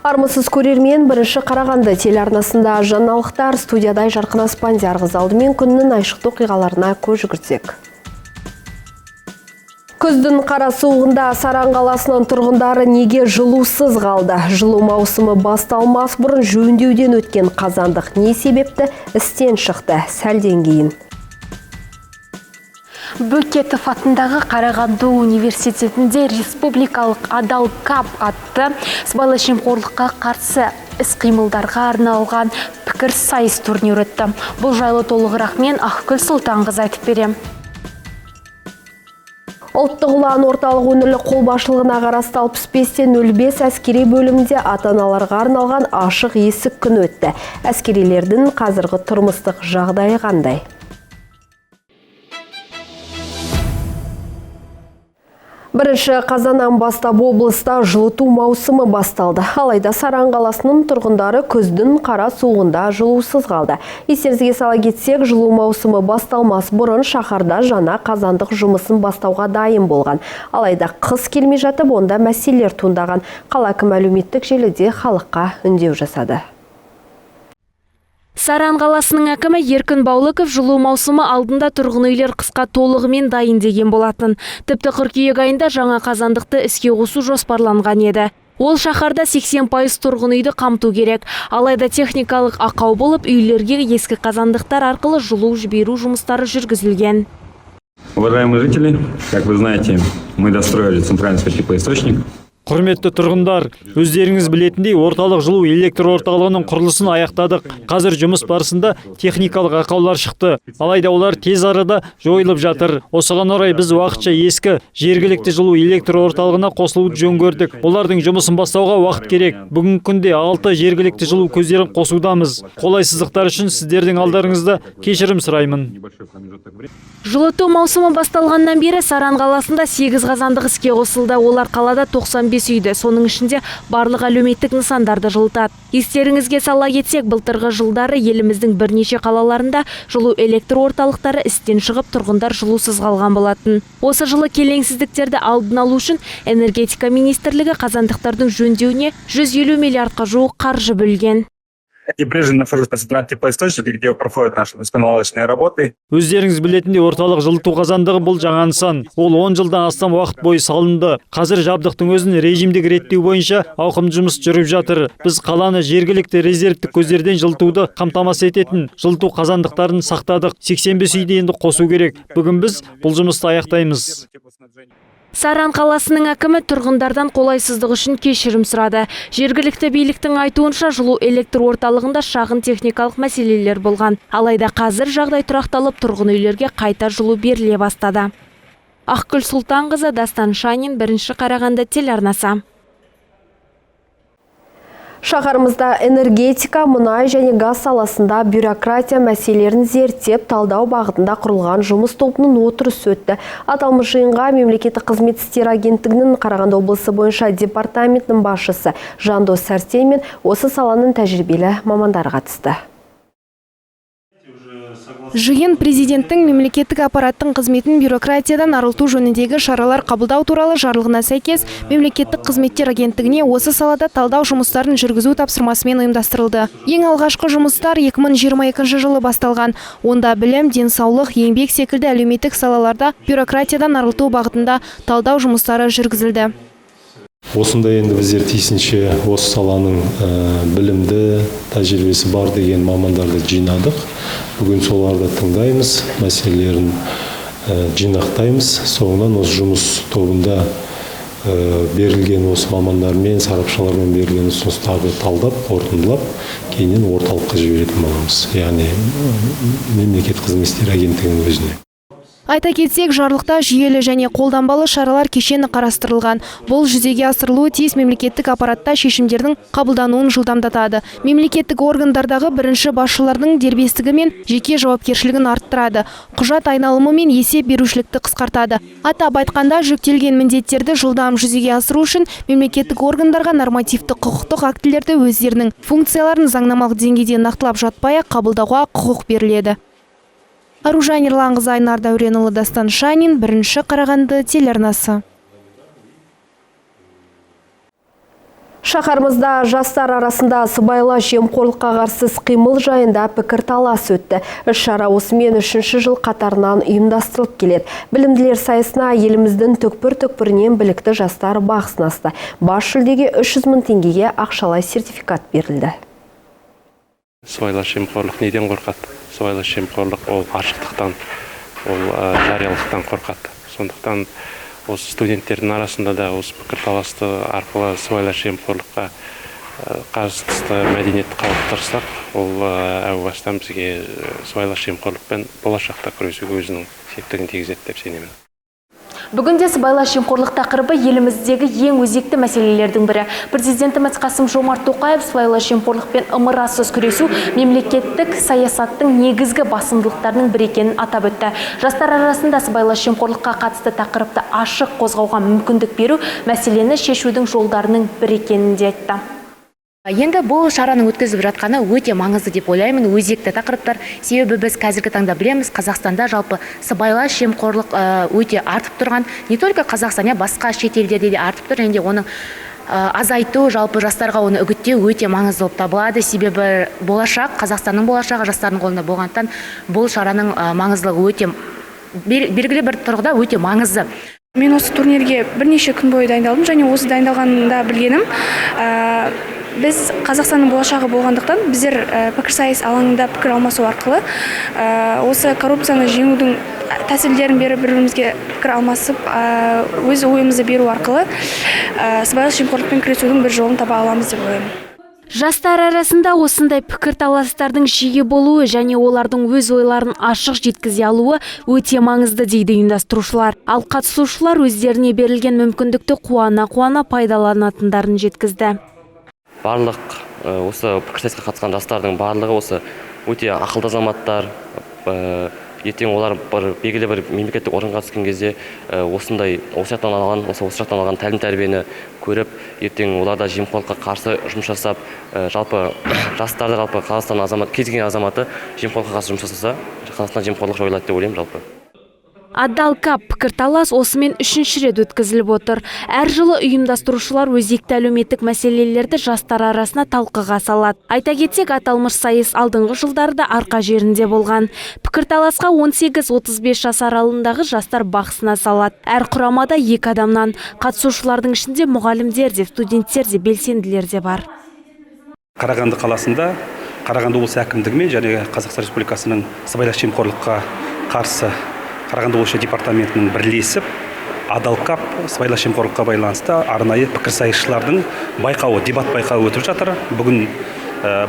Армысыз көрермен, бірінші Қарағанды телеарнасында жаңалықтар, студияда Жарқын Аспандияр алдымен күннің айшықты оқиғаларына көз жүгіртсек. Күздің қара суығында Саран қаласының тұрғындары неге жылусыз қалды? Жылу маусымы басталмас бұрын жөндеуден өткен қазандық не себепті істен шықты? Сәлден кейін. Бөкетов атындағы Қарағанды университетінде республикалық адал кап атты сыбайлас жемқорлыққа қарсы іс-қимылдарға арналған пікір сайыс турнирі өтті. Бұл жайлы толығырақ мен Ақгүл Сұлтанқызы айтып берем. Ұлттық ұлан орталық өңірлік қолбасшылығына қарасты 65-05 әскери бөлімінде ата-аналарға арналған ашық есік күні өтті. Әскерилердің қазіргі тұрмыстық жағдайы қандай? Бірінші қазаннан бастап облыста жылыту маусымы басталды. Алайда Саран қаласының тұрғындары күздің қара суығында жылусыз қалды. Естеріңізге сала кетсек, жылу маусымы басталмас бұрын шаһарда жаңа қазандық жұмысын бастауға дайын болған. Алайда қыс келмей жатып, онда мәселелер туындаған. Қала әкімі әлеуметтік желіде халыққа үндеу жасады. Саран қаласының әкімі Еркін Баулықов жылу маусымы алдында тұрғын үйлер қысқа толығымен дайын деген болатын. Тіпті қыркүйек айында жаңа қазандықты іске қосу жоспарланған еді. Ол шаһарда 80% тұрғын үйді қамту керек. Алайда техникалық ақау болып, үйлерге ескі қазандықтар арқылы жылу жіберу жұмыстары жүргізілген. Уважаемые жители, как вы знаете, мы достроили центральный теплоисточник. Құрметті тұрғындар, өздеріңіз білетіндей орталық жылу электр орталығының құрылысын аяқтадық. Қазір жұмыс барысында техникалық ақаулар шықты. Алайда олар тез арада жойылып жатыр. Осыған орай біз уақытша ескі жергілікті жылу электр орталығына қосылуды жөн көрдік. Олардың жұмысын бастауға уақыт керек. Бүгінгі күнде 6 жергілікті жылу көздерін қосудамыз. Қолайсыздықтар үшін сіздердің алдарыңызда кешірім сұраймын. Жылыту маусымы басталғаннан бері Саран қаласында 8 қазандық іске қосылды. Олар қалада 95 үйді, соның ішінде барлық әлеуметтік нысандарды жылытады. Естеріңізге сала кетсек, былтырғы жылдары еліміздің бірнеше қалаларында жылу электр орталықтары істен шығып, тұрғындар жылусыз қалған болатын. Осы жылы келеңсіздіктерді алдын алу үшін энергетика министрлігі қазандықтардың жөндеуіне 150 миллиардқа жуық қаржы бөлген. И ближе нахожусь на центральном теплоисточнике, где проходят наши вспомогательные работы. Өздеріңіз білетіндей орталық жылыту қазандығы бұл жаңа нысан. Ол 10 жылдан астам уақыт бойы салынды. Қазір жабдықтың өзін режимдік реттеу бойынша ауқымды жұмыс жүріп жатыр. Біз қаланы жергілікті резервтік көздерден жылытуды қамтамасыз ететін жылыту қазандықтарын сақтадық. 85 үйді енді қосу керек. Бүгін біз бұл жұмысты аяқтаймыз. Саран қаласының әкімі тұрғындардан қолайсыздық үшін кешірім сұрады. Жергілікті биліктің айтуынша жылу электр орталығында шағын техникалық мәселелер болған. Алайда қазір жағдай тұрақталып, тұрғын үйлерге қайта жылу беріле бастады. Ақгүл Сұлтанқызы, Дастан Шанин, бірінші Қарағанды телеарнасы. Шаһарымызда энергетика, мұнай және газ саласында бюрократия мәселелерін зерттеп, талдау бағытында құрылған жұмыс тобының отырысы өтті. Аталмыш жиынға мемлекеттік қызмет істері агенттігінің Қарағанды облысы бойынша департаментінің басшысы Жандос Сәрсен мен осы саланың тәжірибелі мамандары қатысты. Жиын президенттің мемлекеттік аппараттың қызметін бюрократиядан арылту жөніндегі шаралар қабылдау туралы жарлығына сәйкес мемлекеттік қызметтер агенттігіне осы салада талдау жұмыстарын жүргізу тапсырмасымен ұйымдастырылды. Ең алғашқы жұмыстар 2022 жылы басталған. Онда білім, денсаулық, еңбек секілді әлеуметтік салаларда бюрократиядан арылту бағытында талдау жұмыстары жүргізілді. Осында енді біздер тиісінше осы саланың білімді, тәжірибесі бар деген мамандарды жинадық. Бүгін соларды тыңдаймыз, мәселелерін жинақтаймыз. Соңынан осы жұмыс тобында берілген осы мамандармен, сарапшылармен берілген ұсыныстарды талдап, қорытындылап, кейіннен орталыққа жіберетін боламыз. Яғни мемлекеттік қызмет істері агенттігінің өзіне. Айта кетсек, жарлықта жүйелі және қолданбалы шаралар кешені қарастырылған. Бұл жүзеге асырылуы тиіс мемлекеттік аппаратта шешімдердің қабылдануын жылдамдатады. Мемлекеттік органдардағы бірінші басшылардың дербестігі мен жеке жауапкершілігін арттырады. Құжат айналымы мен есеп берушілікті қысқартады. Атап айтқанда, жүктелген міндеттерді жылдам жүзеге асыру үшін мемлекеттік органдарға нормативті құқықтық актілерді өздерінің функцияларын заңнамалық деңгейде нақтылап жатпай-ақ қабылдауға құқық беріледі. Аружан Ерланқызы, Айнар Дәуренұлы, Дастан Шанин, бірінші Қарағанды телеарнасы. Шаһарымызда жастар арасында сыбайлас жемқорлыққа қарсы қимыл жайында пікірталас өтті. Іс-шара осымен 3-ші жыл қатарынан ұйымдастырылып келеді. Білімділер сайысына еліміздің түкпір-түкпірінен білікті жастар бақ сынасты. Бас жүлдеге 300 мың теңгеге ақшалай сертификат берілді. Сыбайлас жемқорлық неден қорқады? Сыбайлас жемқорлық ол ашықтықтан, ол жариялықтан қорқады. Сондықтан осы студенттердің арасында да осы пікірталасты арқылы сыбайлас жемқорлыққа қарсы мәдениетті қалыптастырсақ, ол әу бастан бізге сыбайлас жемқорлықпен болашақта күресуге өзінің септігін тигізеді деп сенемін. Бүгінде сыбайлас жемқорлық тақырыбы еліміздегі ең өзекті мәселелердің бірі. Президентіміз Қасым-Жомарт Тоқаев сыбайлас жемқорлықпен ымырасыз күресу мемлекеттік саясаттың негізгі басымдылықтарының бірі екенін атап өтті. Жастар арасында сыбайлас жемқорлыққа қатысты тақырыпты ашық қозғауға мүмкіндік беру мәселені шешудің жолдарының бірі екенін де айтты. Енді бұл шараның өткізіп жатқаны өте маңызды деп ойлаймын, өзекті тақырыптар. Себебі біз қазіргі таңда білеміз, Қазақстанда жалпы сыбайлас жемқорлық өте артып тұрған. Не только Қазақстан, басқа шет елдерде де артып тұр, және оның азайту, жалпы жастарға оны үгіттеу өте маңызды болып табылады. Себебі болашақ, Қазақстанның болашағы жастардың қолында болғандықтан бұл шараның маңыздылығы өте белгілі бір тұрғыда өте маңызды. Мен осы турнирге бірнеше күн бойы дайындалдым, және осы дайындалғанда білгенім, біз Қазақстанның болашағы болғандықтан біздер пікірсайыс алаңында пікір алмасу арқылы осы коррупцияны жеңудің тәсілдерін беріп бір-бірімізге пікір алмасып, өз ойымызды беру арқылы сыбайлас жемқорлықпен күресудің бір жолын таба аламыз деп ойлаймын. Жастар арасында осындай пікірталастардың жиі болуы және олардың өз ойларын ашық жеткізе алуы өте маңызды дейді ұйымдастырушылар. Ал қатысушылар өздеріне берілген мүмкіндікті қуана пайдаланатындарын жеткізді. Барлық осы пікірсайысқа қатысқан жастардың барлығы осы өте ақылды азаматтар. Ертең олар белгілі бір мемлекеттік органға түскен кезде осы жақтан алған тәлім-тәрбиені көріп, ертең оларда жемқорлыққа қарсы жұмыс жасап, жалпы жастарды Қазақстан кез келген азаматы жемқорлыққа қарсы жұмыс жасаса, Қазақстан жемқорлық жойылады деп ойлаймын жалпы. Адал кап пікірталас осымен 3-ші рет өткізіліп отыр. Әр жылы ұйымдастырушылар өзекті әлеуметтік мәселелерді жастар арасына талқыға салады. Айта кетсек, аталмыш сайыс алдыңғы жылдарда арқа жерінде болған. Пікірталасқа 18-35 жас аралығындағы жастар бақ сынасады. Әр құрамада 2 адамнан, қатысушылардың ішінде мұғалімдер де, студенттер де, белсенділер де бар. Қарағанды қаласында Қарағанды облысы әкімдігімен және Қазақстан Республикасының сыбайлас жемқорлыққа қарсы Қарағанды облысы департаментінің бірлесіп, Адал кап сыбайлас жемқорлыққа байланысты арнайы пікірсайысшылардың байқауы, дебат байқауы өтіп жатыр. Бүгін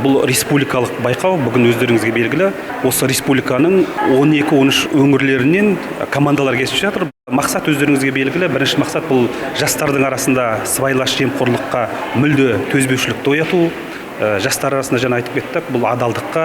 бұл республикалық байқау, бүгін өздеріңізге белгілі. Осы республиканың 12-13 өңірлерінен командалар кесіп жатыр. Мақсат өздеріңізге белгілі. Бірінші мақсат бұл жастардың арасында сыбайлас жемқорлыққа мүлде төзбеушілікті ояту. Жастар арасында жаңа айтып кеттік, бұл адалдыққа,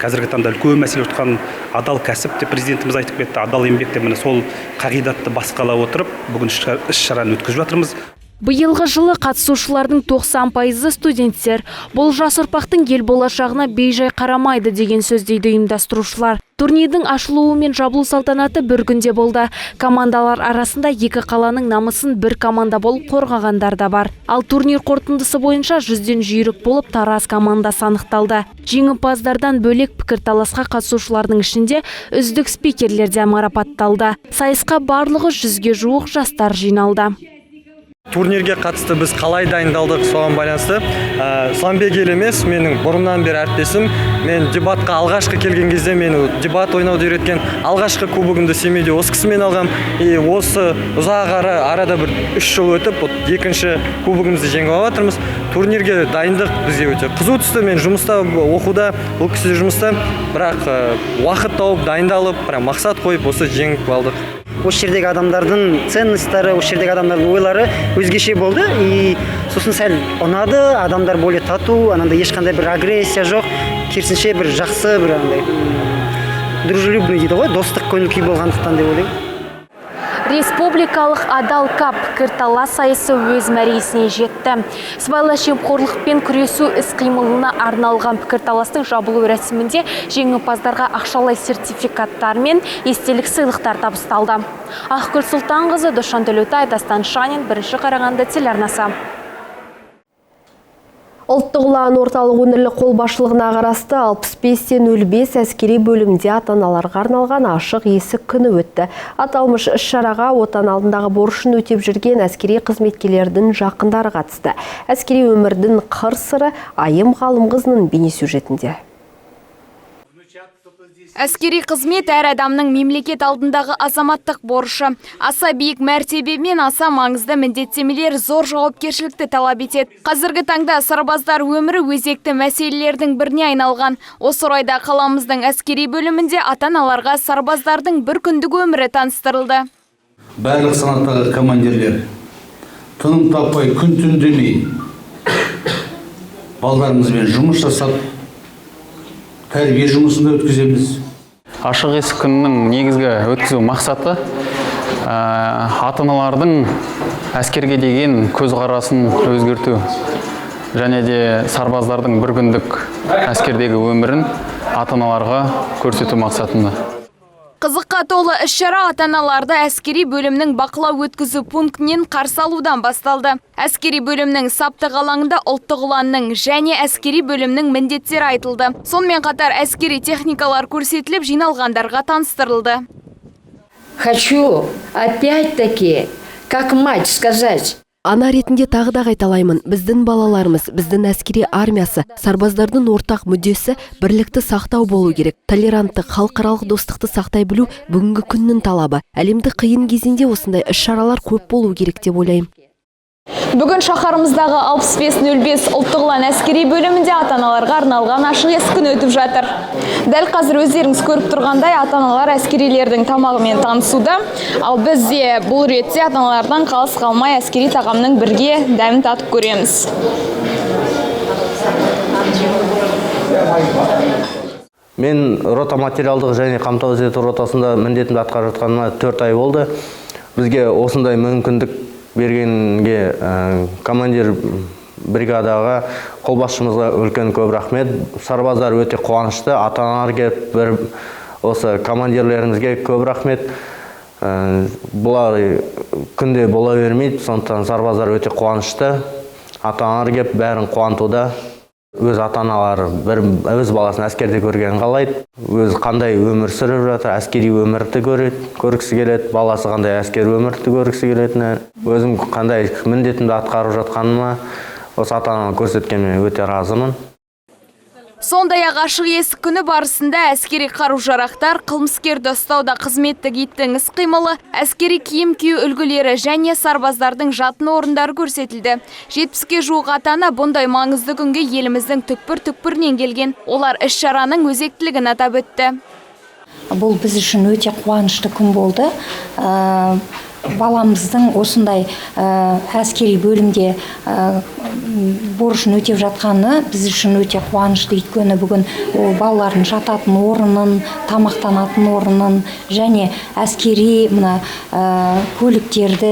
қазіргі таңда үлкен мәселе отқан адал кәсіп деп президентіміз айтып кетті, адал еңбек деп, міне сол қағидатты басқала отырып, бүгін іс-шараны өткізіп жатырмыз. Биылғы жылы қатысушылардың 90% студенттер. Бұл жас ұрпақтың ел болашағына бейжай қарамайды деген сөз дейді ұйымдастырушылар. Турнирдің ашылуы мен жабылу салтанаты бір күнде болды. Командалар арасында 2 қаланың намысын бір команда болып қорғағандар да бар. Ал турнир қорытындысы бойынша 100-ден жүйрік болып Тараз командасы анықталды. Жеңімпаздардан бөлек пікірталасқа қатысушылардың ішінде үздік спикерлер де марапатталды. Сайысқа барлығы 100-ге жуық жастар жиналды. Турнирге қатысты біз қалай дайындалдық, соған байланысты. Сламбек елемес, менің бұрыннан бері әріптесім. Мен дебатқа алғашқы келген кезде мені дебат ойнауды үйреткен алғашқы кубогымды Семейде осы кісімен алғам. Осы ұзақ арада бір 3 жыл өтіп, екінші кубогымызды жеңіп алып жатырмыз. Турнирге дайындық бізге өте қызу түсті. Мен жұмыста, оқуда, бұл кісі жұмыста, бірақ уақыт тауып дайындалып, мақсат қойып осы жеңіп алдық. Осы жердегі адамдардың ценностары, осы жердегі адамдардың ойлары өзгеше болды. И сосын сәл ұнады, адамдар более тату, анандай ешқандай бір агрессия жоқ, керісінше бір жақсы, бір дружелюбный дейді ғой, достық көңіл күй болғандықтан деп ойлаймын. Республикалық Адал кап пікірталас сайысы өз мәресіне жетті. Сыбайлас жемқорлықпен күресу іс-қимылына арналған пікірталастың жабылу рәсімінде жеңімпаздарға ақшалай сертификаттар мен естелік сыйлықтар табысталды. Ақгүл Сұлтанқызы, Душан Төлеутай, Дастан Шанин, 1-ші Қарағанды телеарнасы. Ұлттық ұлан орталық өңірлік қолбасшылығына қарасты 65-05 әскери бөлімде ата-аналарға арналған ашық есік күні өтті. Аталмыш іс-шараға отан алдындағы борышын өтеп жүрген әскери қызметкерлердің жақындары қатысты. Әскери өмірдің қыр-сыры Айым Ғалымқызының бейнесюжетінде. Әскери қызмет әр адамның мемлекет алдындағы азаматтық борышы. Аса биік мәртебе мен аса маңызды міндеттемелер зор жауапкершілікті талап етеді. Қазіргі таңда сарбаздар өмірі өзекті мәселелердің біріне айналған. Осы орайда қаламыздың әскери бөлімінде ата-аналарға сарбаздардың бір күндік өмірі таныстырылды. Барлық санаттағы командирлер тыным таппай күн-түн демей балдарымызбен жұмыс жасап тәрбие жұмысында өткіземіз. Ашық есік күнінің негізгі өткізу мақсаты ата-аналардың әскерге деген көзқарасын өзгерту және де сарбаздардың бір күндік әскердегі өмірін ата-аналарға көрсету мақсатында. Қызыққа толы іс-шара ата-аналарды әскери бөлімнің бақылау өткізу пунктінен қарсы алудан басталды. Әскери бөлімнің саптық алаңында ұлттық ұланның және әскери бөлімнің міндеттері айтылды. Сонымен қатар әскери техникалар көрсетіліп жиналғандарға таныстырылды. Хочу опять-таки, как мать, сказать. Ана ретінде тағы да қайталаймын, біздің балаларымыз, біздің әскери армиясы, сарбаздардың ортақ мүддесі бірлікті сақтау болу керек. Толерантты, халықаралық достықты сақтай білу бүгінгі күннің талабы. Әлемді қиын кезінде осындай іс-шаралар көп болу керек деп ойлаймын. Бүгін шаһарымыздағы 65-05 ұлттық ұлан әскери бөлімінде ата-аналарға арналған ашық есік күні өтіп жатыр. Дәл қазір өздеріңіз көріп тұрғандай ата-аналар әскерилердің тамағымен танысуда, ал біз де бұл ретте ата-аналардан қалыс қалмай әскери тағамның бірге дәмін татып көреміз. Мен рота материалдық және қамтамасыз ету ротасында міндетімді атқарып жатқаныма 4 ай болды. Бізге осындай мүмкіндік бергенге командир бригадаға, қолбасшымызға үлкен көп рахмет. Сарбаздар өте қуанышты, ата-аналарға бір осы командирлерімізге көп рахмет. Бұлар күнде бола бермейді, сондықтан сарбаздар өте қуанышты. Ата-аналарға бәрін қуантуда. Өз ата-аналары өз баласын әскерде көрген қалайды. Өз қандай өмір сүріп жатыр, әскери өмірді көргісі келеді, баласы қандай әскери өмірді көргісі келетіні, өзім қандай міндетімді атқарып жатқаныма осы ата-анама көрсеткеніме өте разымын. Сондай-ақ ашық есік күні барысында әскери қару-жарақтар, қылмыскерді ұстауда қызметтік иттің іс-қимылы, әскери киім кию үлгілері және сарбаздардың жатын орындары көрсетілді. 70-ке жуық ата-ана бұндай маңызды күнге еліміздің түкпір-түкпірінен келген. Олар іс-шараның өзектілігін атап өтті. Бұл біз үшін өте қуанышты күн болды. Баламыздың осындай әскери бөлімде борышын өтеп жатқаны біз үшін өте қуанышты. Өйткені бүгін балалардың жататын орнын, тамақтанатын орнын және әскери көліктерді,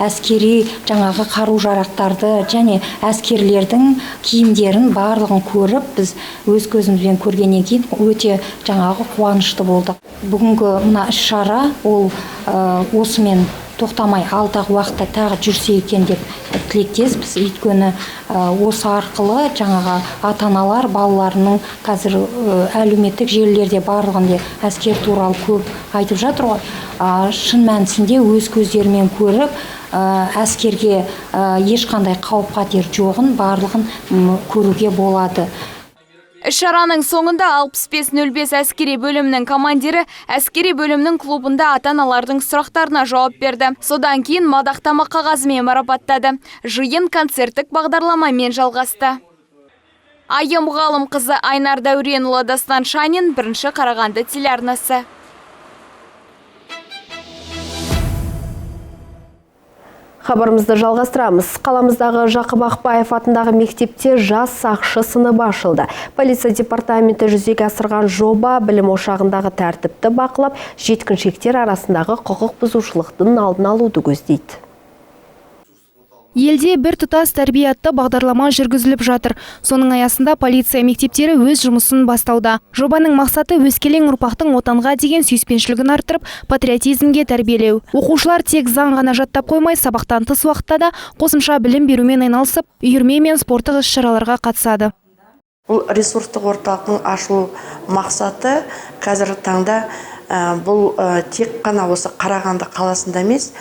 әскери жаңағы қару-жарақтарды және әскерлердің киімдерін барлығын көріп, біз өз көзімізбен көргеннен кейін өте жаңағы қуанышты болдық. Бүгінгі іс-шара ол осымен тоқтамай алдағы уақытта тағы жүрсе екен деп тілектеспіз. Өйткені осы арқылы жаңағы ата-аналар балаларының қазір әлеуметтік желілерде барлығында әскер туралы көп айтып жатыр ғой. Шын мәнісінде өз көздерімен көріп, әскерге ешқандай қауіп-қатер жоғын барлығын көруге болады. Іс-шараның соңында 65-05 әскери бөлімнің командирі әскери бөлімнің клубында ата-аналардың сұрақтарына жауап берді. Содан кейін мадақтама қағазымен марапаттады. Жиын концерттік бағдарламамен жалғасты. Айым Ғалымқызы, Айнар Дәуренұлы, Дастан Шанин, 1-ші Қарағанды телеарнасы. Хабарымызды жалғастырамыз. Қаламыздағы Жақып Ақбаев атындағы мектепте жас сақшы сыныбы ашылды. Полиция департаменті жүзеге асырған жоба білім ошағындағы тәртіпті бақылап, жеткіншектер арасындағы құқық бұзушылықтың алдын алуды көздейді. Елде бір тұтас тәрбие атты бағдарлама жүргізіліп жатыр. Соның аясында полиция мектептері өз жұмысын бастауда. Жобаның мақсаты өскелең ұрпақтың отанға деген сүйіспеншілігін арттырып, патриотизмге тәрбиелеу. Оқушылар тек заң ғана жаттап қоймай, сабақтан тыс уақытта да қосымша білім берумен айналысып, үйірме мен спорттық іс-шараларға қатысады. Бұл ресурстық орталықтың ашылу мақсаты қазіргі таңда бұл тек қана осы Қарағанды қаласында емес,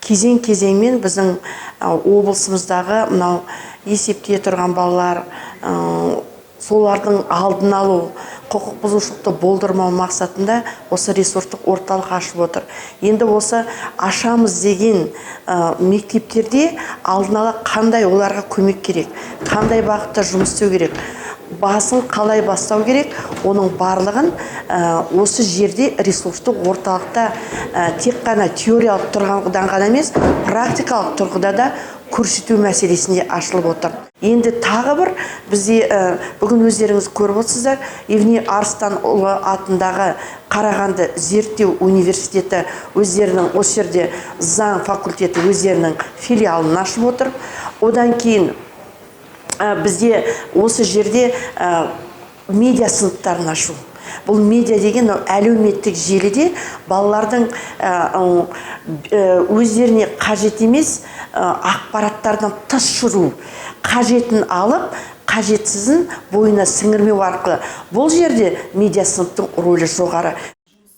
кезең-кезеңмен біздің облысымыздағы мынау есепте тұрған балалар, солардың алдын алу, құқық бұзушылықты болдырмау мақсатында осы ресурстық орталық ашып отыр. Енді осы ашамыз деген мектептерде алдын ала қандай оларға көмек керек, қандай бағытта жұмыс істеу керек, басын қалай бастау керек, оның барлығын осы жерде ресурстық орталықта тек қана теориялық тұрғыдан ғана емес, практикалық тұрғыда да көрсету мәселесінде ашылып отыр. Енді тағы бір бізде бүгін өздеріңіз көріп отырсыздар, Евгений Арыстанұлы атындағы Қарағанды зерттеу университеті өздерінің осы жерде заң факультеті өздерінің филиалын ашып отыр. Одан кейін бізде осы жерде медиа сыныптарын ашу. Бұл медиа деген әлеуметтік желіде балалардың өздеріне қажет емес ақпараттардан тыс жүру, қажетін алып, қажетсізін бойына сіңірмеу арқылы. Бұл жерде медиа сыныптың рөлі жоғары.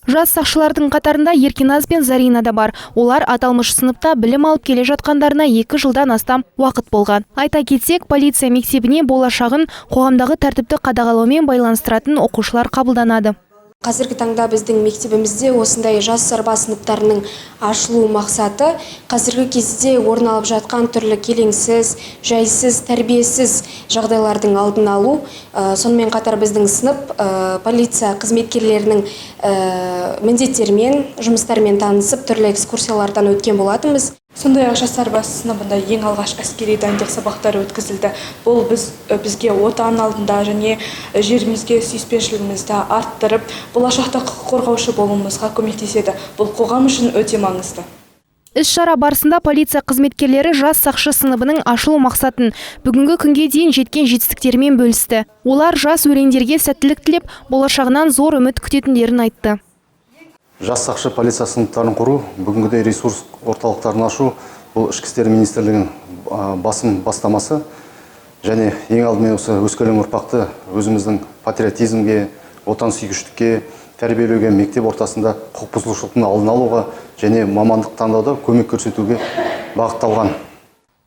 Жас сақшылардың қатарында Еркиназ бен Зарина да бар. Олар аталмыш сыныпта білім алып келе жатқандарына 2 жылдан астам уақыт болған. Айта кетсек, полиция мектебіне болашағын қоғамдағы тәртіпті қадағалаумен байланыстыратын оқушылар қабылданады. Қазіргі таңда біздің мектебімізде осындай жас сарбаз сыныптарының ашылу мақсаты қазіргі кезде орын алып жатқан түрлі келеңсіз, жайсыз, тәрбиесіз жағдайлардың алдын алу. Сонымен қатар біздің сынып полиция қызметкерлерінің міндеттерімен, жұмыстармен танысып, түрлі экскурсиялардан өткен болатынбыз. Сондай-ақ жас сарбаз сыныбында ең алғаш әскери дайындық сабақтары өткізілді. Бұл бізге отан алдында және жерімізге сүйіспеншілігімізді арттырып, болашақта құқық қорғаушы болуымызға көмектеседі. Бұл қоғам үшін өте маңызды. Іс-шара барысында полиция қызметкерлері жас сақшы сыныбының ашылу мақсатын бүгінгі күнге дейін жеткен жетістіктерімен бөлісті. Олар жас өрендерге сәттілік тілеп, болашағынан зор үміт күтетіндерін айтты. Жас сақшы полиция сыныптарын құру, бүгінгідей ресурс орталықтарын ашу, бұл ішкі істер министрлігінің басым бастамасы. Және ең алдымен осы өскелең ұрпақты өзіміздің патриотизмге, отансүйгіштікке, тәрбиелеуге мектеп ортасында құқық бұзушылықтың алдын алуға және мамандық таңдауда көмек көрсетуге бағытталған.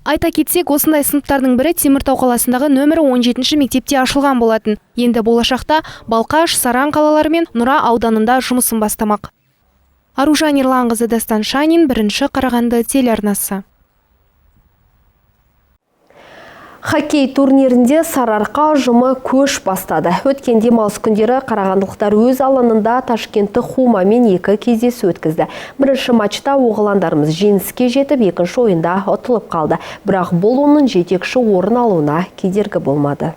Айта кетсек, осындай сыныптардың бірі Теміртау қаласындағы нөмірі 17-ші мектепте ашылған болатын. Енді болашақта Балқаш, Саран қалалары мен Нұра ауданында жұмысын бастамақ. Аружан Ерланқызы, Дастан Шанин, 1-ші Қарағанды телеарнасы. Хоккей турнирінде Сарыарқа ұжымы көш бастады. Өткен демалыс күндері қарағандылықтар өз алаңында Ташкентті Хумамен 2 кездесу өткізді. Бірінші матчта оғландарымыз жеңіске жетіп, екінші ойында ұтылып қалды. Бірақ бұл оның жетекші орын алуына кедергі болмады.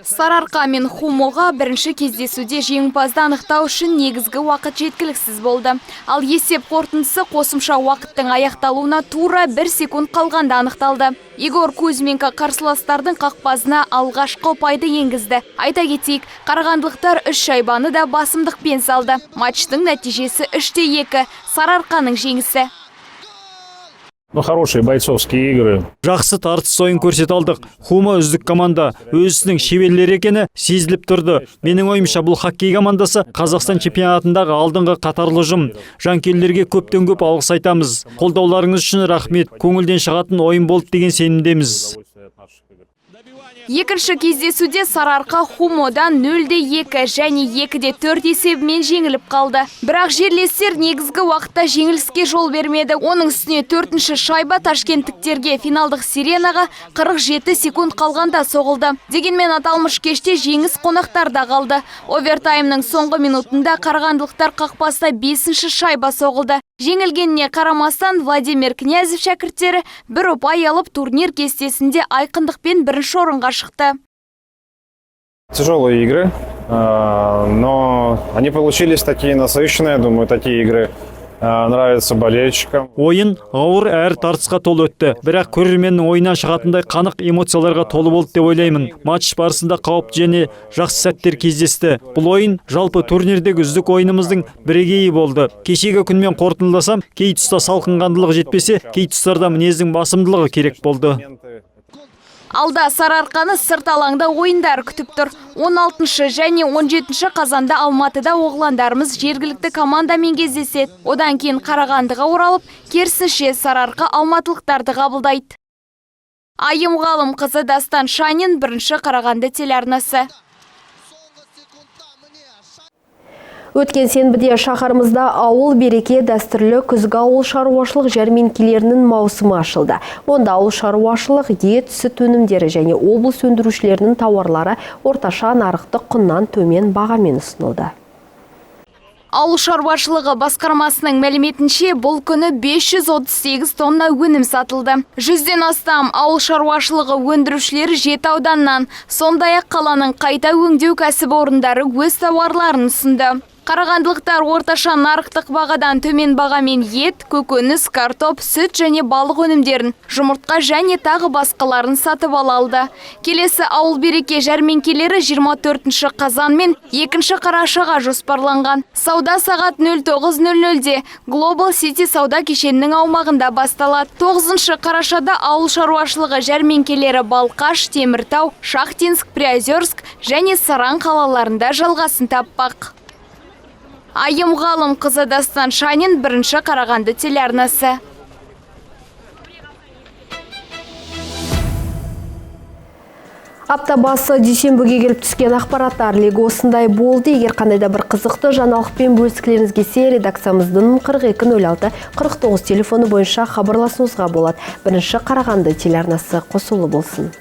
Сарыарқа мен Хумоға бірінші кездесуде жеңімпазды анықтау үшін негізгі уақыт жеткіліксіз болды. Ал есеп қорытындысы қосымша уақыттың аяқталуына тура 1 секунд қалғанда анықталды. Игорь Кузьменко қарсыластардың қақпасына алғашқы ұпайды енгізді. Айта кетейік, қарағандылықтар 3 шайбаны да басымдықпен салды. Матчтың нәтижесі 3-2, Сарыарқаның жеңісі. Хорошие бойцовские игры. Жақсы тартыс ойын көрсете алдық. Хума үздік команда, өзінің шеберлері екені сезіліп тұрды. Менің ойымша бұл хоккей командасы Қазақстан чемпионатындағы алдыңғы қатарлы ұжым. Жанкүйерлерге көптен көп алғыс айтамыз. Қолдауларыңыз үшін рахмет. Көңілден шығатын ойын болды деген сенімдеміз. Екінші кездесуде Сарыарқа Хумодан 0-2 және 2-4 есебімен жеңіліп қалды. Бірақ жерлестер негізгі уақытта жеңіліске жол бермеді. Оның үстіне 4-ші шайба ташкенттіктерге финалдық сиренаға 47 секунд қалғанда соғылды. Дегенмен аталмыш кеште жеңіс қонақтарда қалды. Овертаймның соңғы минутында қарағандылықтар қақпасына 5-ші шайба соғылды. Жеңілгеніне қарамастан Владимир Князев шәкірттері бір ұпай алып турнир кестесінде айқындықпен бірінші орынға шықты. Тяжелые игры, но они получились такие насыщенные. Думаю, такие игры нравится болельщикам. Ойын ауыр әрі тартысқа толы өтті. Бірақ көрерменнің ойынан шығатындай қанық эмоцияларға толы болды деп ойлаймын. Матч барысында қауіпті және жақсы сәттер кездесті. Бұл ойын жалпы турнирдегі үздік ойынымыздың бірегейі болды. Кешегі күнмен қорытындыласам, кей тұста салқынқандылығы жетпесе, кей тұстарда мінездің басымдылығы керек болды. Алда Сарыарқаны сырт алаңда ойындар күтіп тұр. 16 және 17 қазанда Алматыда оғландарымыз жергілікті командамен кездеседі. Одан кейін Қарағандыға оралып, керісінше Сарыарқа алматылықтарды қабылдайды. Айым ғалым қызы Дастан Шанин, бірінші Қарағанды телеарнасы. Өткен сенбіде шаһарымызда ауыл береке дәстүрлі күзгі ауыл шаруашылық жәрмеңкелерінің маусымы ашылды. Онда ауыл шаруашылық, ет, сүт өнімдері және облыс өндірушілерінің тауарлары орташа нарықтық құннан төмен бағамен ұсынылды. Ауыл шаруашылығы басқармасының мәліметінше бұл күні 538 тонна өнім сатылды. 100-ден астам ауыл шаруашылығы өндірушілері 7 ауданнан, сондай-ақ қаланың қайта өңдеу кәсіпорындары өз тауарларын ұсынды. Қарағандылықтар орташа нарықтық бағадан төмен бағамен ет, көкөніс, картоп, сүт және балық өнімдерін, жұмыртқа және тағы басқаларын сатып ала алды. Келесі ауыл береке жәрмеңкелері 24 қазан мен 2 қарашаға жоспарланған. Сауда сағат 09:00-де Global City сауда кешенінің аумағында басталады. 9 қарашада ауыл шаруашылығы жәрмеңкелері Балқаш, Теміртау, Шахтинск, Приозерск және Саран қалаларында жалғасын таппақ. Айым ғалым қызы Дастан Шанин, бірінші Қарағанды телеарнасы. Апта басы дүйсенбіге келіп түскен ақпараттар легі осындай болды. Егер қандайда бір қызықты жаңалықпен бөліскілеріңіз келсе, редакциямыздың 42-06-49 телефоны бойынша хабарласуыңызға болады. Бірінші Қарағанды телеарнасы қосулы болсын.